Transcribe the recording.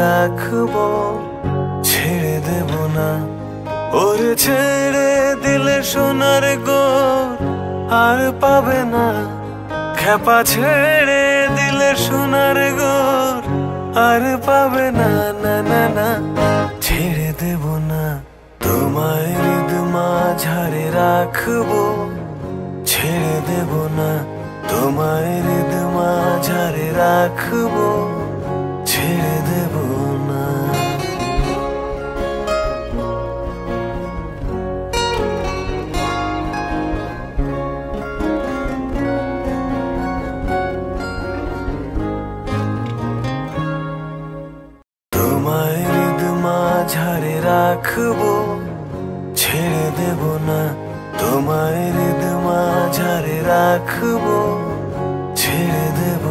রাখবো, ছেড়ে দেব না। ওরে ছেড়ে দিলে সোনার গোর আর পাবে না, খেপা ছেড়ে দিলে সোনার গোর আর পাবে না, না না না। ছেড়ে দেব না, তোমায় হৃদ মাঝারে রাখবো, ছেড়ে দেব না, তোমায় হৃদ মাঝারে রাখবো, ছেড়ে দেব না। তোমায় হৃদ মাঝারে রাখবো, ছেড়ে দেব না, তোমায় হৃদ মাঝারে রাখবো, ছেড়ে দেব